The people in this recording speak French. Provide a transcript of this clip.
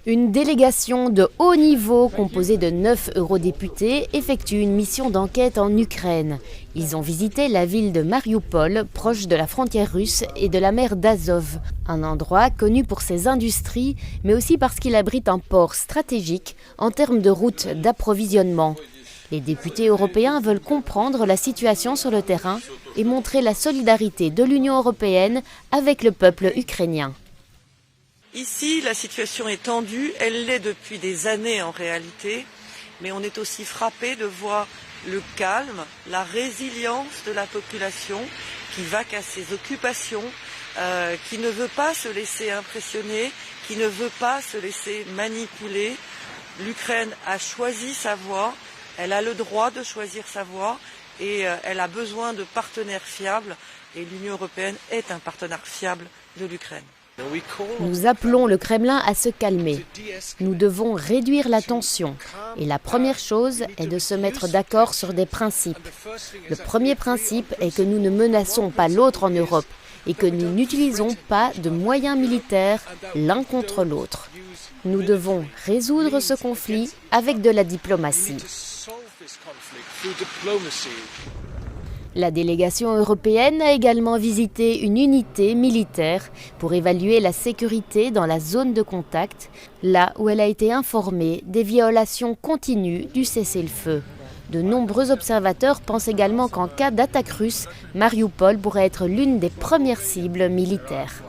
Une délégation de haut niveau composée de 9 eurodéputés effectue une mission d'enquête en Ukraine. Ils ont visité la ville de Marioupol, proche de la frontière russe et de la mer d'Azov, un endroit connu pour ses industries, mais aussi parce qu'il abrite un port stratégique en termes de routes d'approvisionnement. Les députés européens veulent comprendre la situation sur le terrain et montrer la solidarité de l'Union européenne avec le peuple ukrainien. Ici, la situation est tendue, elle l'est depuis des années en réalité, mais on est aussi frappé de voir le calme, la résilience de la population qui va qu'à ses occupations, qui ne veut pas se laisser impressionner, qui ne veut pas se laisser manipuler. L'Ukraine a choisi sa voie, elle a le droit de choisir sa voie et elle a besoin de partenaires fiables et l'Union européenne est un partenaire fiable de l'Ukraine. Nous appelons le Kremlin à se calmer. Nous devons réduire la tension. Et la première chose est de se mettre d'accord sur des principes. Le premier principe est que nous ne menaçons pas l'autre en Europe et que nous n'utilisons pas de moyens militaires l'un contre l'autre. Nous devons résoudre ce conflit avec de la diplomatie. La délégation européenne a également visité une unité militaire pour évaluer la sécurité dans la zone de contact, là où elle a été informée des violations continues du cessez-le-feu. De nombreux observateurs pensent également qu'en cas d'attaque russe, Marioupol pourrait être l'une des premières cibles militaires.